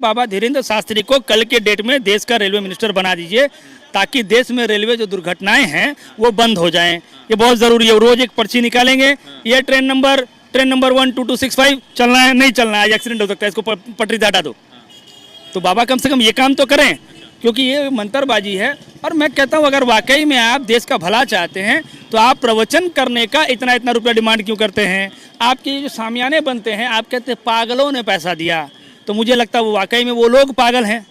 बाबा धीरेन्द्र शास्त्री को कल के डेट में देश का रेलवे मिनिस्टर बना दीजिए, ताकि देश में रेलवे जो दुर्घटनाएं हैं वो बंद हो जाएं। ये बहुत ज़रूरी है। रोज़ एक पर्ची निकालेंगे, ये ट्रेन नंबर 12265 चलना है, नहीं चलना है, एक्सीडेंट हो सकता है, इसको पटरी से हटा दो। तो बाबा कम से कम ये काम तो करें, क्योंकि ये मंत्रबाजी है। और मैं कहता हूँ, अगर वाकई में आप देश का भला चाहते हैं तो आप प्रवचन करने का इतना रुपया डिमांड क्यों करते हैं? आपके जो सामियाने बनते हैं, आप कहते हैं पागलों ने पैसा दिया, तो मुझे लगता है वो वाकई में वो लोग पागल हैं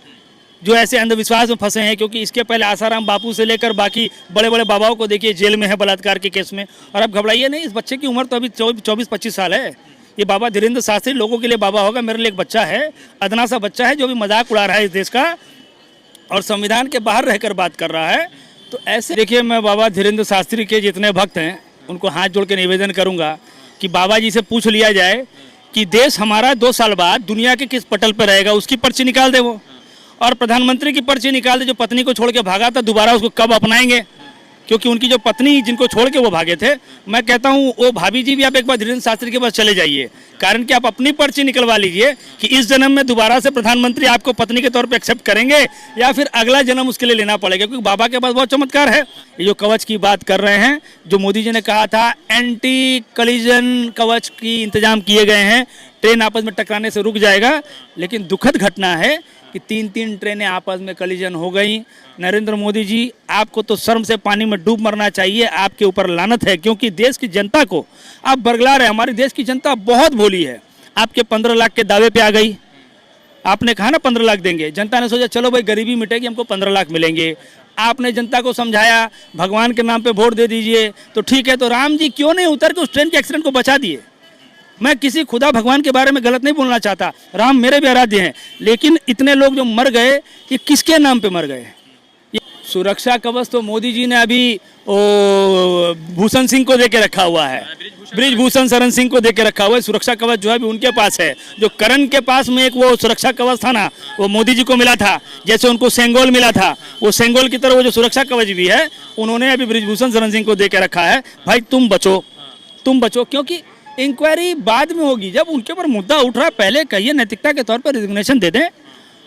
जो ऐसे अंधविश्वास में फंसे हैं। क्योंकि इसके पहले आसाराम बापू से लेकर बाकी बड़े बड़े बाबाओं को देखिए, जेल में है बलात्कार के केस में। और अब घबराइए नहीं, इस बच्चे की उम्र तो अभी 24-25 साल है। ये बाबा धीरेन्द्र शास्त्री लोगों के लिए बाबा होगा, मेरे लिए एक बच्चा है, अदना सा बच्चा है जो भी मजाक उड़ा रहा है इस देश का और संविधान के बाहर रहकर बात कर रहा है। तो ऐसे देखिए, मैं बाबा धीरेन्द्र शास्त्री के जितने भक्त हैं उनको हाथ जोड़ के निवेदन करूँगा कि बाबा जी से पूछ लिया जाए कि देश हमारा 2 साल बाद दुनिया के किस पटल पर रहेगा, उसकी पर्ची निकाल दे वो। और प्रधानमंत्री की पर्ची निकाल दे, जो पत्नी को छोड़ के भागा था, दोबारा उसको कब अपनाएंगे? क्योंकि उनकी जो पत्नी जिनको छोड़ के वो भागे थे, मैं कहता हूँ वो भाभी जी भी आप एक बार धीरेन्द्र शास्त्री के पास चले जाइए। कारण कि आप अपनी पर्ची निकलवा लीजिए कि इस जन्म में दोबारा से प्रधानमंत्री आपको पत्नी के तौर पे एक्सेप्ट करेंगे या फिर अगला जन्म उसके लिए लेना पड़ेगा। क्योंकि बाबा के पास बहुत चमत्कार है। ये जो कवच की बात कर रहे हैं, जो मोदी जी ने कहा था एंटी कलिजन कवच की इंतजाम किए गए हैं, ट्रेन आपस में टकराने से रुक जाएगा। लेकिन दुखद घटना है कि 3 ट्रेनें आपस में कलिजन हो गई। नरेंद्र मोदी जी, आपको तो शर्म से पानी में डूब मरना चाहिए, आपके ऊपर लानत है। क्योंकि देश की जनता को आप बरगला रहे हैं। हमारी देश की जनता बहुत भोली है। आपके 15 लाख के दावे पे आ गई, आपने कहा ना 15 लाख देंगे, जनता ने सोचा चलो भाई गरीबी मिटेगी, हमको 15 लाख मिलेंगे। आपने जनता को समझाया भगवान के नाम पे वोट दे दीजिए, तो ठीक है। तो राम जी क्यों नहीं उतर के उस ट्रेन के एक्सीडेंट को बचा दिए? मैं किसी खुदा भगवान के बारे में गलत नहीं बोलना चाहता, राम मेरे भी आराध्य हैं, लेकिन इतने लोग जो मर गए, ये किसके नाम पे मर गए? सुरक्षा कवच तो मोदी जी ने अभी भूषण सिंह को देके रखा हुआ है, ब्रिजभूषण शरण सिंह को देके रखा हुआ है। सुरक्षा कवच जो है अभी उनके पास है। जो करण के पास में एक वो सुरक्षा कवच था ना, वो मोदी जी को मिला था, जैसे उनको सेंगोल मिला था, वो सेंगोल की तरह वो जो सुरक्षा कवच भी है उन्होंने अभी ब्रिजभूषण शरण सिंह को देके रखा है। भाई तुम बचो, क्योंकि इंक्वायरी बाद में होगी। जब उनके ऊपर मुद्दा उठ रहा है, पहले कहिए नैतिकता के तौर पर रिजिग्नेशन दे दें,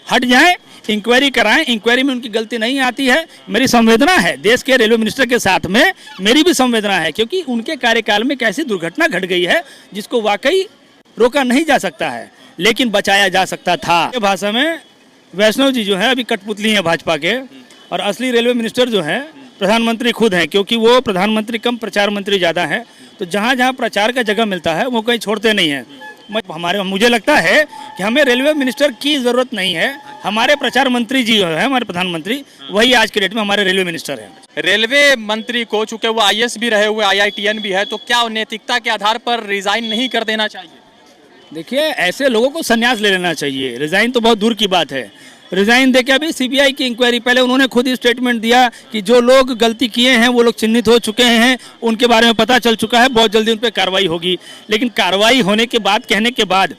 हट जाएं, इंक्वायरी कराएं। इंक्वायरी में उनकी गलती नहीं आती है। मेरी संवेदना है देश के रेलवे मिनिस्टर के साथ में, मेरी भी संवेदना है, क्योंकि उनके कार्यकाल में कैसी दुर्घटना घट गई है जिसको वाकई रोका नहीं जा सकता है, लेकिन बचाया जा सकता था। भाषा में वैष्णव जी जो है अभी कठपुतली हैं भाजपा के, और असली रेलवे मिनिस्टर जो है प्रधानमंत्री खुद हैं। क्योंकि वो प्रधानमंत्री कम प्रचार मंत्री ज़्यादा हैं, तो जहाँ जहाँ प्रचार का जगह मिलता है वो कहीं छोड़ते नहीं हैं। मुझे लगता है कि हमें रेलवे मिनिस्टर की ज़रूरत नहीं है। हमारे प्रचार मंत्री जी है, हमारे प्रधानमंत्री, वही आज के डेट में हमारे रेलवे मिनिस्टर हैं। रेलवे मंत्री को चूंकि वो IAS भी रहे हुए, IITN भी है, तो क्या नैतिकता के आधार पर रिजाइन नहीं कर देना चाहिए? देखिए, ऐसे लोगों को संन्यास ले लेना चाहिए। रिजाइन तो बहुत दूर की बात है। रिजाइन देके अभी CBI की इंक्वायरी, पहले उन्होंने खुद ही स्टेटमेंट दिया कि जो लोग गलती किए हैं वो लोग चिन्हित हो चुके हैं, उनके बारे में पता चल चुका है, बहुत जल्दी उन पर कार्रवाई होगी। लेकिन कार्रवाई होने के बाद, कहने के बाद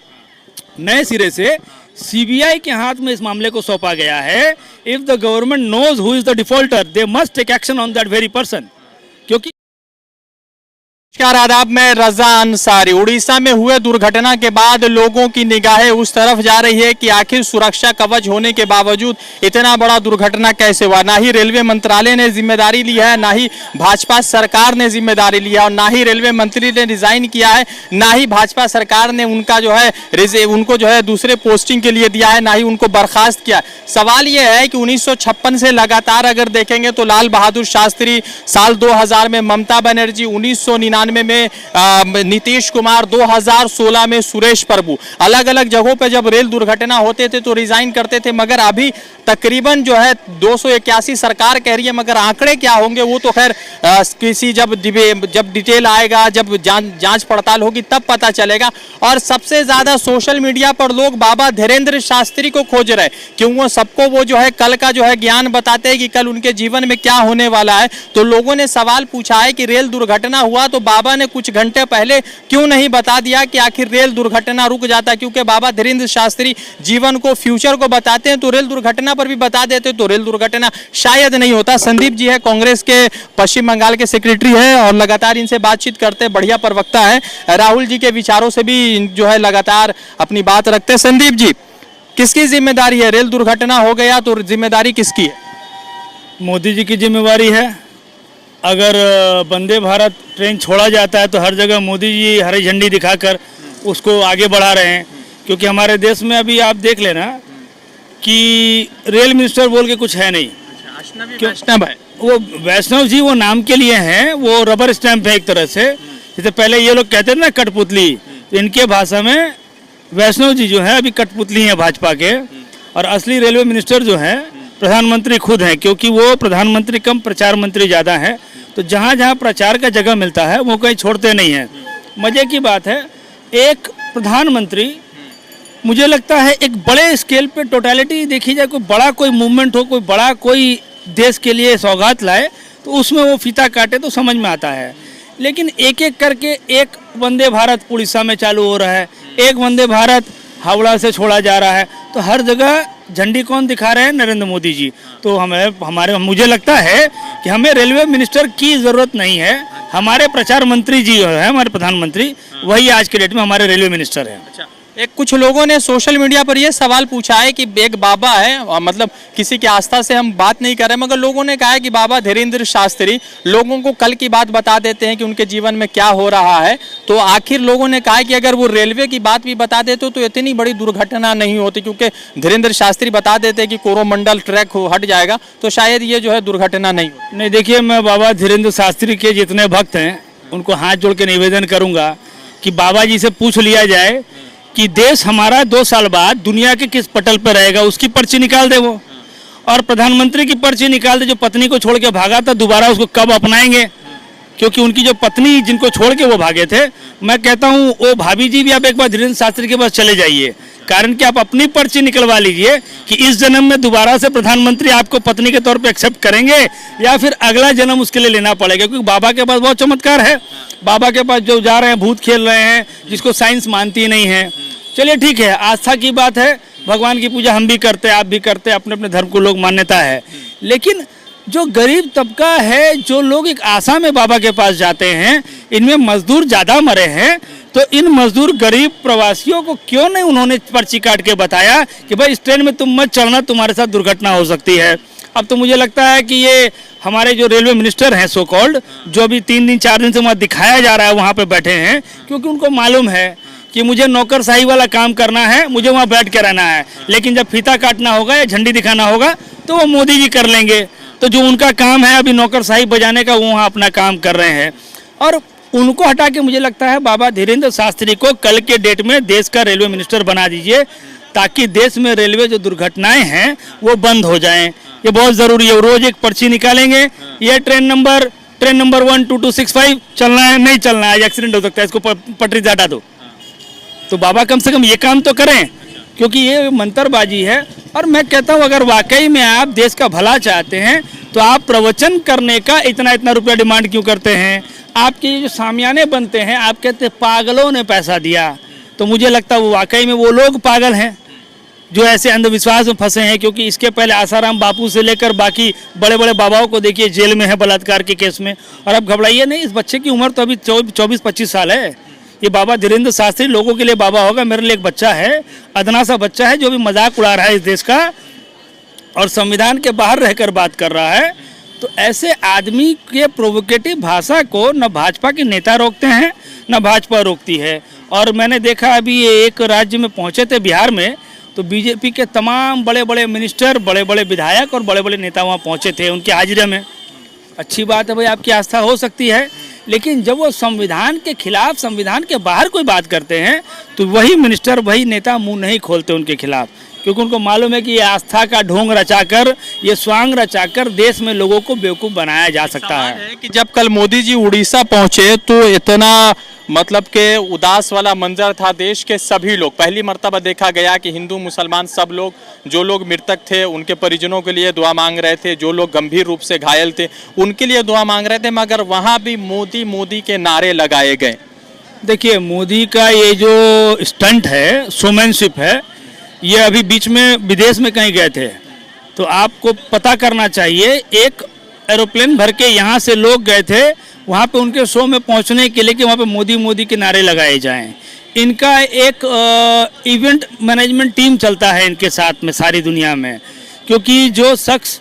नए सिरे से CBI के हाथ में इस मामले को सौंपा गया है। If the government knows who is the defaulter, they must take action on that very person. क्योंकि नमस्कार, आदाब, मैं रजा अंसारी। उड़ीसा में हुए दुर्घटना के बाद लोगों की निगाहें उस तरफ जा रही है कि आखिर सुरक्षा कवच होने के बावजूद इतना बड़ा दुर्घटना कैसे हुआ। ना ही रेलवे मंत्रालय ने जिम्मेदारी ली है, ना ही भाजपा सरकार ने जिम्मेदारी लिया, और ना ही रेलवे मंत्री ने रिजाइन किया है, ना ही भाजपा सरकार ने उनका जो है उनको जो है दूसरे पोस्टिंग के लिए दिया है, ना ही उनको बर्खास्त किया। सवाल यह है कि 1956 से लगातार अगर देखेंगे तो लाल बहादुर शास्त्री, साल 2000 में ममता बनर्जी, 1999 में नीतीश कुमार, 2016 में सुरेश प्रभु, अलग अलग जगहों पे जब रेल दुर्घटना होते थे तो रिजाइन करते थे। मगर अभी तकरीबन जो है 281 सरकार कह रही है, मगर आंकड़े क्या होंगे वो तो खैर किसी जब डिटेल आएगा, जब जांच पड़ताल होगी तब पता चलेगा। और सबसे ज्यादा सोशल मीडिया पर लोग बाबा धीरेन्द्र शास्त्री को खोज रहे, क्यों वो सबको वो जो है कल का जो है ज्ञान बताते हैं कि कल उनके जीवन में क्या होने वाला है। तो लोगों ने सवाल पूछा है कि रेल दुर्घटना हुआ तो बाबा ने कुछ घंटे पहले क्यों नहीं बता दिया कि आखिर रेल दुर्घटना रुक जाता? क्योंकि बाबा धीरेन्द्र शास्त्री जीवन को, फ्यूचर को बताते हैं, तो रेल दुर्घटना पर भी बता देते तो रेल दुर्घटना शायद नहीं होता। संदीप जी है, कांग्रेस के पश्चिम बंगाल के सेक्रेटरी है और लगातार इनसे बातचीत करते, बढ़िया प्रवक्ता है। राहुल जी के विचारों से भी जो है लगातार अपनी बात रखते हैं। संदीप जी, किसकी जिम्मेदारी है? रेल दुर्घटना हो गया तो जिम्मेदारी किसकी है? मोदी जी की जिम्मेवारी है। अगर वंदे भारत ट्रेन छोड़ा जाता है तो हर जगह मोदी जी हरी झंडी दिखाकर उसको आगे बढ़ा रहे हैं। क्योंकि हमारे देश में अभी आप देख लेना कि रेल मिनिस्टर बोल के कुछ है नहीं। वैष्णव है वो वैष्णव जी वो नाम के लिए हैं, वो रबर स्टैंप है एक तरह से। जैसे पहले ये लोग कहते थे ना कठपुतली, तो इनके भाषा में वैष्णव जी जो है अभी कठपुतली हैं भाजपा के। और असली रेलवे मिनिस्टर जो है प्रधानमंत्री खुद हैं, क्योंकि वो प्रधानमंत्री कम प्रचार मंत्री ज़्यादा हैं। तो जहाँ जहाँ प्रचार का जगह मिलता है वो कहीं छोड़ते नहीं हैं। मज़े की बात है, एक प्रधानमंत्री मुझे लगता है एक बड़े स्केल पे टोटलिटी देखी जाए, कोई बड़ा कोई मूवमेंट हो, कोई बड़ा कोई देश के लिए सौगात लाए तो उसमें वो फीता काटे तो समझ में आता है। लेकिन एक एक करके एक वंदे भारत उड़ीसा में चालू हो रहा है, एक वंदे भारत हावड़ा से छोड़ा जा रहा है, तो हर जगह झंडी कौन दिखा रहे हैं? नरेंद्र मोदी जी। तो मुझे लगता है कि हमें रेलवे मिनिस्टर की ज़रूरत नहीं है। हमारे प्रचार मंत्री जी है, हमारे प्रधानमंत्री, वही आज के डेट में हमारे रेलवे मिनिस्टर हैं। एक कुछ लोगों ने सोशल मीडिया पर यह सवाल पूछा है कि एक बाबा है, और मतलब किसी की आस्था से हम बात नहीं कर रहे, मगर लोगों ने कहा है कि बाबा धीरेन्द्र शास्त्री लोगों को कल की बात बता देते हैं कि उनके जीवन में क्या हो रहा है। तो आखिर लोगों ने कहा है कि अगर वो रेलवे की बात भी बता देते तो इतनी बड़ी दुर्घटना नहीं होती, क्योंकि धीरेन्द्र शास्त्री बता देते कि कोरोमंडल ट्रैक हट जाएगा तो शायद ये जो है दुर्घटना नहीं होती। नहीं, देखिए, मैं बाबा धीरेन्द्र शास्त्री के जितने भक्त हैं उनको हाथ जोड़ के निवेदन करूँगा कि बाबा जी से पूछ लिया जाए कि देश हमारा 2 साल बाद दुनिया के किस पटल पर रहेगा, उसकी पर्ची निकाल दे वो। और प्रधानमंत्री की पर्ची निकाल दे, जो पत्नी को छोड़ के भागा था, दोबारा उसको कब अपनाएंगे? क्योंकि उनकी जो पत्नी जिनको छोड़ के वो भागे थे, मैं कहता हूँ वो भाभी जी भी आप एक बार धीरेन्द्र शास्त्री के पास चले जाइए। कारण कि आप अपनी पर्ची निकलवा लीजिए कि इस जन्म में दोबारा से प्रधानमंत्री आपको पत्नी के तौर पे एक्सेप्ट करेंगे या फिर अगला जन्म उसके लिए लेना पड़ेगा। क्योंकि बाबा के पास बहुत चमत्कार है। बाबा के पास जो जा रहे हैं भूत खेल रहे हैं, जिसको साइंस मानती नहीं है। चलिए ठीक है, आस्था की बात है, भगवान की पूजा हम भी करते हैं, आप भी करते हैं, अपने अपने धर्म को लोग मान्यता है। लेकिन जो गरीब तबका है, जो लोग एक आशा में बाबा के पास जाते हैं, इनमें मजदूर ज़्यादा मरे हैं। तो इन मजदूर गरीब प्रवासियों को क्यों नहीं उन्होंने पर्ची काट के बताया कि भाई इस ट्रेन में तुम मत चढ़ना, तुम्हारे साथ दुर्घटना हो सकती है। अब तो मुझे लगता है कि ये हमारे जो रेलवे मिनिस्टर हैं सो कॉल्ड, जो अभी 3 दिन 4 दिन से वहाँ दिखाया जा रहा है, वहाँ पे बैठे हैं, क्योंकि उनको मालूम है कि मुझे नौकरशाही वाला काम करना है, मुझे वहाँ बैठ के रहना है। लेकिन जब फीता काटना होगा या झंडी दिखाना होगा तो वो मोदी जी कर लेंगे। तो जो उनका काम है अभी नौकरशाही बजाने का, वो वहाँ अपना काम कर रहे हैं। और उनको हटा के मुझे लगता है बाबा धीरेन्द्र शास्त्री को कल के डेट में देश का रेलवे मिनिस्टर बना दीजिए, ताकि देश में रेलवे जो दुर्घटनाएं हैं वो बंद हो जाएं। ये बहुत ज़रूरी है। रोज़ एक पर्ची निकालेंगे, ये ट्रेन नंबर 12265 चलना है, नहीं चलना है, एक्सीडेंट हो सकता है, इसको पटरी से हटा दो। तो बाबा कम से कम ये काम तो करें, क्योंकि ये मंत्रबाजी है। और मैं कहता हूँ अगर वाकई में आप देश का भला चाहते हैं तो आप प्रवचन करने का इतना रुपया डिमांड क्यों करते हैं? आपके जो सामियाने बनते हैं, आप कहते हैं पागलों ने पैसा दिया, तो मुझे लगता है वो वाकई में वो लोग पागल हैं जो ऐसे अंधविश्वास में फंसे हैं। क्योंकि इसके पहले आसाराम बापू से लेकर बाकी बड़े बड़े बाबाओं को देखिए जेल में है बलात्कार के केस में। और अब घबराइए नहीं, इस बच्चे की उम्र तो अभी 24-25 साल है। ये बाबा धीरेन्द्र शास्त्री लोगों के लिए बाबा होगा, मेरे लिए एक बच्चा है, अदना सा बच्चा है जो भी मजाक उड़ा रहा है इस देश का और संविधान के बाहर रहकर बात कर रहा है। तो ऐसे आदमी के प्रोवोकेटिव भाषा को न भाजपा के नेता रोकते हैं न भाजपा रोकती है। और मैंने देखा अभी एक राज्य में पहुंचे थे बिहार में, तो बीजेपी के तमाम बड़े बड़े मिनिस्टर, बड़े बड़े विधायक और बड़े बड़े नेता वहाँ पहुंचे थे उनके हाजिरे में। अच्छी बात है भाई, आपकी आस्था हो सकती है, लेकिन जब वो संविधान के खिलाफ, संविधान के बाहर कोई बात करते हैं तो वही मिनिस्टर, वही नेता मुंह नहीं खोलते उनके खिलाफ। क्योंकि उनको मालूम है कि ये आस्था का ढोंग रचाकर, ये स्वांग रचाकर देश में लोगों को बेवकूफ़ बनाया जा सकता है। कि जब कल मोदी जी उड़ीसा पहुंचे तो इतना मतलब के उदास वाला मंजर था। देश के सभी लोग, पहली मर्तबा देखा गया कि हिंदू मुसलमान सब लोग, जो लोग मृतक थे उनके परिजनों के लिए दुआ मांग रहे थे, जो लोग गंभीर रूप से घायल थे उनके लिए दुआ मांग रहे थे, मगर वहाँ भी मोदी मोदी के नारे लगाए गए। देखिए, मोदी का ये जो स्टंट है, शोमैनशिप है, ये अभी बीच में विदेश में कहीं गए थे तो आपको पता करना चाहिए। एक एरोप्लेन भर के यहाँ से लोग गए थे वहाँ पे उनके शो में पहुँचने के लिए कि वहाँ पे मोदी मोदी के नारे लगाए जाएं। इनका एक इवेंट मैनेजमेंट टीम चलता है इनके साथ में सारी दुनिया में, क्योंकि जो शख्स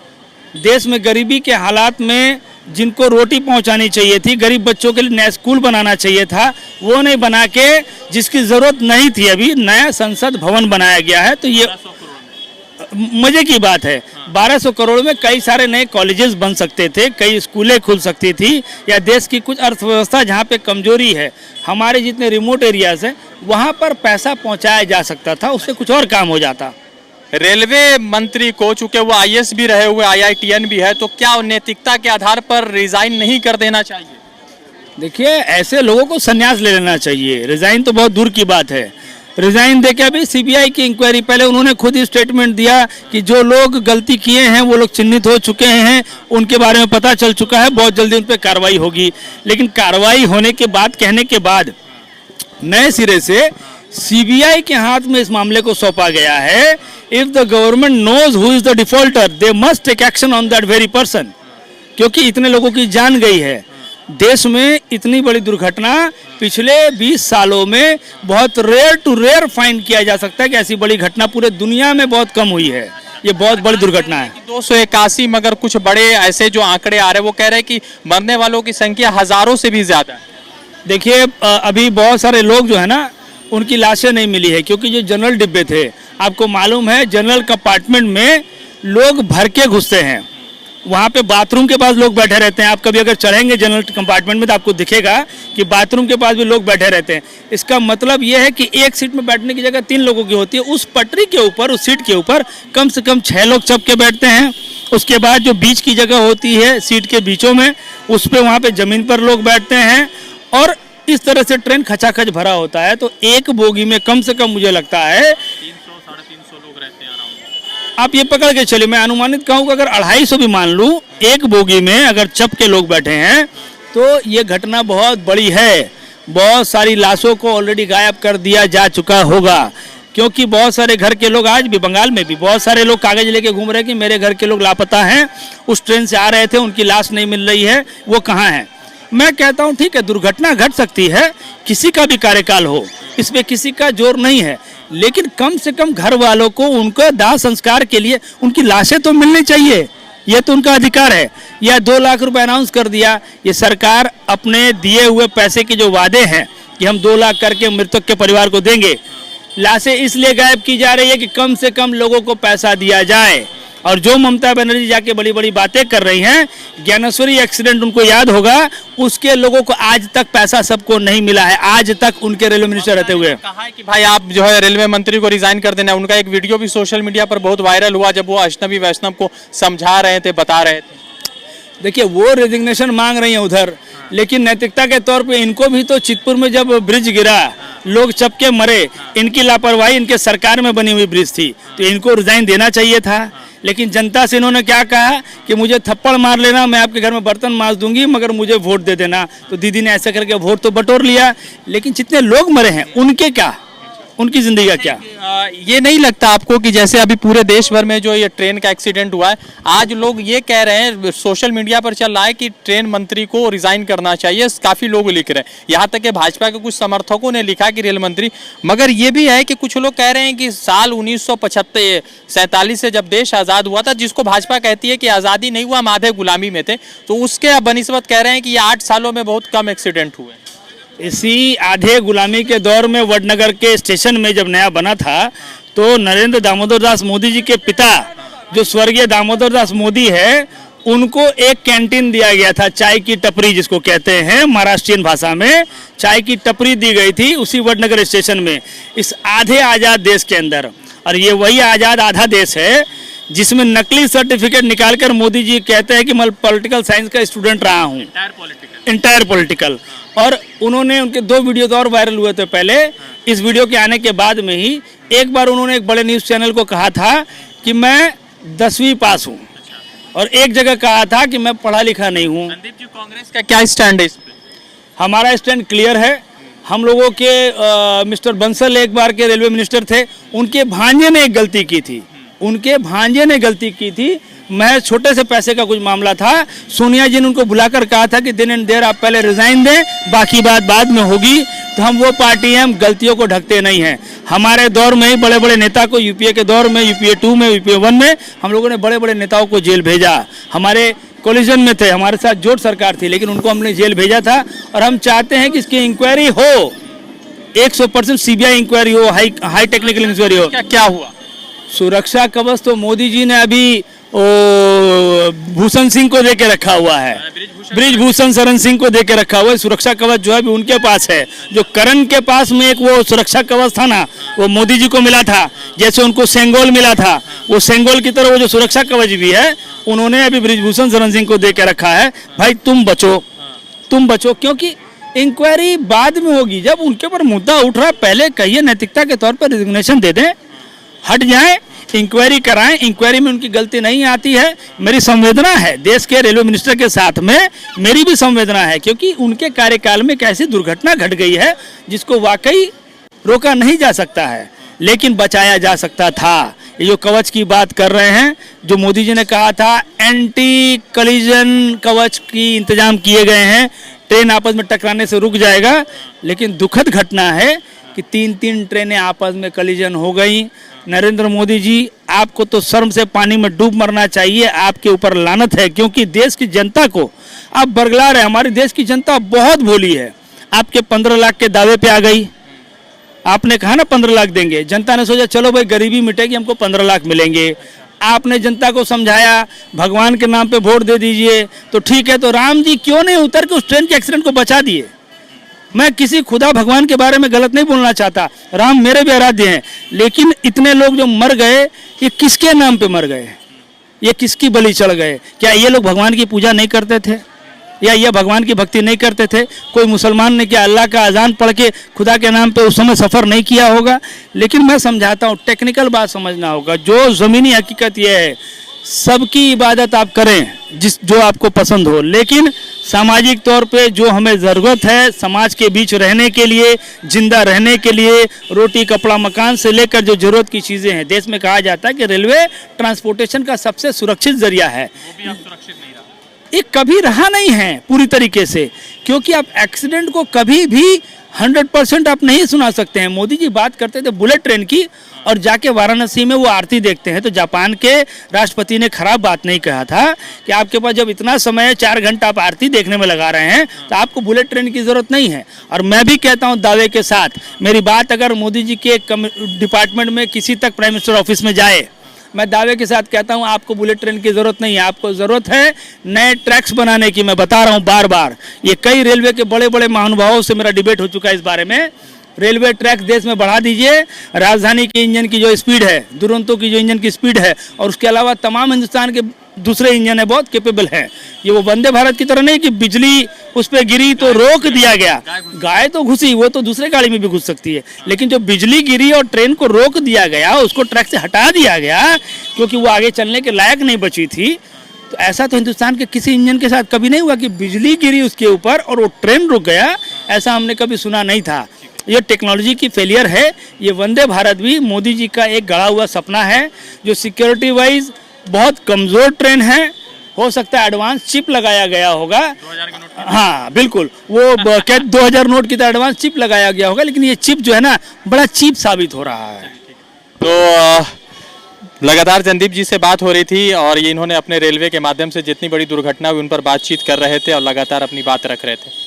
देश में गरीबी के हालात में जिनको रोटी पहुंचानी चाहिए थी, गरीब बच्चों के लिए नया स्कूल बनाना चाहिए था, वो नहीं बना के, जिसकी ज़रूरत नहीं थी, अभी नया संसद भवन बनाया गया है। तो ये मज़े की बात है। 1200 करोड़ में कई सारे नए कॉलेजेस बन सकते थे, कई स्कूलें खुल सकती थी, या देश की कुछ अर्थव्यवस्था जहाँ पे कमजोरी है, हमारे जितने रिमोट एरियाज हैं वहाँ पर पैसा पहुँचाया जा सकता था, उससे कुछ और काम हो जाता। रेलवे मंत्री को, चूंकि वो आईएएस भी रहे हुए, IITN भी है, तो क्या नैतिकता के आधार पर रिजाइन नहीं कर देना चाहिए? देखिए, ऐसे लोगों को संन्यास ले लेना चाहिए। रिजाइन तो बहुत दूर की बात है। रिजाइन देके अभी सीबीआई की इंक्वायरी, पहले उन्होंने खुद ही स्टेटमेंट दिया कि जो लोग गलती किए हैं वो लोग चिन्हित हो चुके हैं, उनके बारे में पता चल चुका है, बहुत जल्दी उन पर कार्रवाई होगी। लेकिन कार्रवाई होने के बाद, कहने के बाद, नए सिरे से सीबीआई के हाथ में इस मामले को सौंपा गया है। If the government knows who is the defaulter, they must take action on that very person, क्योंकि इतने लोगों की जान गई है। देश में इतनी बड़ी दुर्घटना पिछले 20 सालों में बहुत रेयर टू रेयर फाइंड किया जा सकता है कि ऐसी बड़ी घटना पूरे दुनिया में बहुत कम हुई है। ये बहुत बड़ी दुर्घटना है। 281, मगर कुछ बड़े ऐसे जो आंकड़े आ रहे हैं वो कह रहे हैं कि मरने वालों की संख्या हजारों से भी ज्यादा है। देखिए, अभी बहुत सारे लोग जो है ना, उनकी लाशें नहीं मिली है, क्योंकि जो जनरल डिब्बे थे, आपको मालूम है जनरल कंपार्टमेंट में लोग भर के घुसते हैं, वहाँ पे बाथरूम के पास लोग बैठे रहते हैं। आप कभी अगर चढ़ेंगे जनरल कंपार्टमेंट में तो आपको दिखेगा कि बाथरूम के पास भी लोग बैठे रहते हैं। इसका मतलब यह है कि एक सीट में बैठने की जगह 3 लोगों की होती है। उस पटरी के ऊपर, उस सीट के ऊपर कम से कम 6 लोग चप के बैठते हैं। उसके बाद जो बीच की जगह होती है सीट के बीचों में, उस पर वहाँ पे ज़मीन पर लोग बैठते हैं, और इस तरह से ट्रेन खचाखच भरा होता है। तो एक बोगी में कम से कम मुझे लगता है 300-350 लोग रहते हैं। आप ये पकड़ के चलिए, मैं अनुमानित कहूँ कि अगर 250 भी मान लूँ, एक बोगी में अगर चप के लोग बैठे हैं, तो ये घटना बहुत बड़ी है। बहुत सारी लाशों को ऑलरेडी गायब कर दिया जा चुका होगा, क्योंकि बहुत सारे घर के लोग, आज भी बंगाल में भी बहुत सारे लोग कागज लेके घूम रहे हैं कि मेरे घर के लोग लापता हैं, उस ट्रेन से आ रहे थे, उनकी लाश नहीं मिल रही है, वो कहाँ है। मैं कहता हूँ ठीक है, दुर्घटना घट सकती है, किसी का भी कार्यकाल हो, इसमें किसी का जोर नहीं है, लेकिन कम से कम घर वालों को उनका दाह संस्कार के लिए उनकी लाशें तो मिलनी चाहिए। ये तो उनका अधिकार है। या 2 लाख रुपए अनाउंस कर दिया, ये सरकार अपने दिए हुए पैसे के जो वादे हैं कि हम 2 लाख करके मृतक के परिवार को देंगे, लाशें इसलिए गायब की जा रही है कि कम से कम लोगों को पैसा दिया जाए। और जो ममता बनर्जी जाके बड़ी बड़ी बातें कर रही हैं, ज्ञानेश्वरी एक्सीडेंट उनको याद होगा, उसके लोगों को आज तक पैसा सबको नहीं मिला है, आज तक उनके रेलवे मिनिस्टर रहते हुए। कहा है कि भाई आप जो है रेलवे मंत्री को रिजाइन कर देना। उनका एक वीडियो भी सोशल मीडिया पर बहुत वायरल हुआ, जब वो अजनबी वैष्णव को समझा रहे थे, बता रहे थे। देखिए, वो रेजिग्नेशन मांग रही हैं उधर, लेकिन नैतिकता के तौर पे इनको भी तो चितपुर में जब ब्रिज गिरा, लोग चपके मरे, इनकी लापरवाही, इनके सरकार में बनी हुई ब्रिज थी, तो इनको रिजाइन देना चाहिए था। लेकिन जनता से इन्होंने क्या कहा कि मुझे थप्पड़ मार लेना, मैं आपके घर में बर्तन मांज दूंगी, मगर मुझे वोट दे देना। तो दीदी ने ऐसा करके वोट तो बटोर लिया, लेकिन जितने लोग मरे हैं उनके क्या, उनकी जिंदगी का क्या। ये नहीं लगता आपको कि जैसे अभी पूरे देश भर में जो ये ट्रेन का एक्सीडेंट हुआ है, आज लोग ये कह रहे हैं, सोशल मीडिया पर चल रहा है कि ट्रेन मंत्री को रिजाइन करना चाहिए, काफी लोग लिख रहे हैं, यहाँ तक कि भाजपा के कुछ समर्थकों ने लिखा कि रेल मंत्री। मगर ये भी है कि कुछ लोग कह रहे हैं कि साल 1947 से जब देश आज़ाद हुआ था, जिसको भाजपा कहती है कि आज़ादी नहीं हुआ, हम आधे गुलामी में थे, तो उसके बनिस्बत कह रहे हैं कि ये 8 सालों में बहुत कम एक्सीडेंट हुए। इसी आधे गुलामी के दौर में वडनगर के स्टेशन में जब नया बना था, तो नरेंद्र दामोदर दास मोदी जी के पिता, जो स्वर्गीय दामोदर दास मोदी है, उनको एक कैंटीन दिया गया था, चाय की टपरी जिसको कहते हैं महाराष्ट्रियन भाषा में, चाय की टपरी दी गई थी उसी वडनगर स्टेशन में, इस आधे आज़ाद देश के अंदर। और ये वही आज़ाद आधा देश है जिसमें नकली सर्टिफिकेट निकालकर मोदी जी कहते हैं कि मैं पॉलिटिकल साइंस का स्टूडेंट रहा हूँ, इंटायर पॉलिटिकल। और उन्होंने, उनके 2 वीडियो तो और वायरल हुए थे पहले, इस वीडियो के आने के बाद में ही एक बार उन्होंने एक बड़े न्यूज़ चैनल को कहा था कि मैं 10वीं पास हूँ, और एक जगह कहा था कि मैं पढ़ा लिखा नहीं हूँ। संदीप जी, कांग्रेस का क्या स्टैंड है इस पे? हमारा स्टैंड क्लियर है। हम लोगों के मिस्टर बंसल एक बार के रेलवे मिनिस्टर थे, उनके भांजे ने एक गलती की थी, उनके भांजे ने गलती की थी, महज छोटे से पैसे का कुछ मामला था। सोनिया जी ने उनको बुलाकर कहा था कि दिन एंड देर आप पहले रिजाइन दें, बाकी बात बाद में होगी। तो हम वो पार्टी हैं, हम गलतियों को ढकते नहीं हैं। हमारे दौर में ही बड़े बड़े नेता को, यूपीए के दौर में, यूपीए 2 में, यूपीए 1 में हम लोगों ने बड़े बड़े नेताओं को जेल भेजा। हमारे कोलिजन में थे, हमारे साथ जोट सरकार थी, लेकिन उनको हमने जेल भेजा था। और हम चाहते हैं कि इसकी इंक्वायरी हो, 100% सीबीआई इंक्वायरी हो, हाई टेक्निकल इंक्वायरी हो। क्या हुआ? सुरक्षा कवच तो मोदी जी ने अभी भूषण सिंह को दे के रखा हुआ है, ब्रिजभूषण शरण सिंह को दे के रखा हुआ है। सुरक्षा कवच जो है अभी उनके पास है। जो करण के पास में एक वो सुरक्षा कवच था ना, वो मोदी जी को मिला था। जैसे उनको सेंगोल मिला था, वो सेंगोल की तरह वो जो सुरक्षा कवच भी है, उन्होंने अभी ब्रिजभूषण शरण सिंह को दे के रखा है। भाई तुम बचो, तुम बचो, क्योंकि इंक्वायरी बाद में होगी। जब उनके ऊपर मुद्दा उठ रहा, पहले कहिए नैतिकता के तौर पर रिजिग्नेशन दे दें, हट जाएं, इंक्वायरी कराएं। इंक्वायरी में उनकी गलती नहीं आती है। मेरी संवेदना है देश के रेलवे मिनिस्टर के साथ में, मेरी भी संवेदना है, क्योंकि उनके कार्यकाल में एक ऐसी दुर्घटना घट गई है जिसको वाकई रोका नहीं जा सकता है, लेकिन बचाया जा सकता था। ये जो कवच की बात कर रहे हैं, जो मोदी जी ने कहा था एंटी कलिजन कवच की इंतजाम किए गए हैं, ट्रेन आपस में टकराने से रुक जाएगा। लेकिन दुखद घटना है कि 3 ट्रेनें आपस में कलिजन हो गई। नरेंद्र मोदी जी, आपको तो शर्म से पानी में डूब मरना चाहिए। आपके ऊपर लानत है, क्योंकि देश की जनता को आप बरगला रहे हैं। हमारी देश की जनता बहुत भोली है। आपके 15 लाख के दावे पे आ गई। आपने कहा ना 15 लाख देंगे, जनता ने सोचा चलो भाई गरीबी मिटेगी, हमको 15 लाख मिलेंगे। आपने जनता को समझाया भगवान के नाम पे वोट दे दीजिए, तो ठीक है। तो राम जी क्यों नहीं उतर के उस ट्रेन के एक्सीडेंट को बचा दिए? मैं किसी खुदा भगवान के बारे में गलत नहीं बोलना चाहता, राम मेरे भी आराध्य हैं, लेकिन इतने लोग जो मर गए, ये किसके नाम पे मर गए? ये किसकी बलि चढ़ गए? क्या ये लोग भगवान की पूजा नहीं करते थे, या ये भगवान की भक्ति नहीं करते थे? कोई मुसलमान ने क्या अल्लाह का अजान पढ़ के खुदा के नाम पे उस समय सफ़र नहीं किया होगा? लेकिन मैं समझाता हूँ, टेक्निकल बात समझना होगा। जो ज़मीनी हकीकत यह है, सबकी इबादत आप करें जो आपको पसंद हो, लेकिन सामाजिक तौर पे जो हमें ज़रूरत है समाज के बीच रहने के लिए, जिंदा रहने के लिए, रोटी कपड़ा मकान से लेकर जो ज़रूरत की चीज़ें हैं, देश में कहा जाता है कि रेलवे ट्रांसपोर्टेशन का सबसे सुरक्षित जरिया है। वो भी आप सुरक्षित नहीं रहा। ये कभी रहा नहीं है पूरी तरीके से, क्योंकि आप एक्सीडेंट को कभी भी 100% आप नहीं सुना सकते हैं। मोदी जी बात करते थे बुलेट ट्रेन की, और जाके वाराणसी में वो आरती देखते हैं, तो जापान के राष्ट्रपति ने खराब बात नहीं कहा था कि आपके पास जब इतना समय 4 घंटा आप आरती देखने में लगा रहे हैं, तो आपको बुलेट ट्रेन की ज़रूरत नहीं है। और मैं भी कहता हूँ दावे के साथ, मेरी बात अगर मोदी जी के डिपार्टमेंट में किसी तक प्राइम मिनिस्टर ऑफिस में जाए, मैं दावे के साथ कहता हूं आपको बुलेट ट्रेन की ज़रूरत नहीं है। आपको ज़रूरत है नए ट्रैक्स बनाने की। मैं बता रहा हूं बार बार, ये कई रेलवे के बड़े बड़े महानुभावों से मेरा डिबेट हो चुका है इस बारे में। रेलवे ट्रैक्स देश में बढ़ा दीजिए। राजधानी के इंजन की जो स्पीड है, दुरंतो की जो इंजन की स्पीड है, और उसके अलावा तमाम हिंदुस्तान के दूसरे इंजन है बहुत कैपेबल हैं। ये वो वंदे भारत की तरह नहीं कि बिजली उस पर गिरी तो रोक दिया गया, गाय तो घुसी, वो तो दूसरे गाड़ी में भी घुस सकती है। लेकिन जो बिजली गिरी और ट्रेन को रोक दिया गया, उसको ट्रैक से हटा दिया गया क्योंकि वो आगे चलने के लायक नहीं बची थी। तो ऐसा तो हिंदुस्तान के किसी इंजन के साथ कभी नहीं हुआ कि बिजली गिरी उसके ऊपर और वो ट्रेन रुक गया। ऐसा हमने कभी सुना नहीं था। ये टेक्नोलॉजी की फेलियर है। ये वंदे भारत भी मोदी जी का एक गड़ा हुआ सपना है, जो सिक्योरिटी वाइज बहुत कमज़ोर ट्रेन है। हो सकता है एडवांस चिप लगाया गया होगा, 2000 के नोट। हाँ बिल्कुल, वो 2000 नोट की तरह एडवांस चिप लगाया गया होगा, लेकिन ये चिप जो है ना बड़ा चीप साबित हो रहा है। तो लगातार जनदीप जी से बात हो रही थी, और ये इन्होंने अपने रेलवे के माध्यम से जितनी बड़ी दुर्घटना हुई उन पर बातचीत कर रहे थे और लगातार अपनी बात रख रहे थे।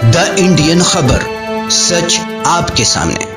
द इंडियन खबर, सच आपके सामने।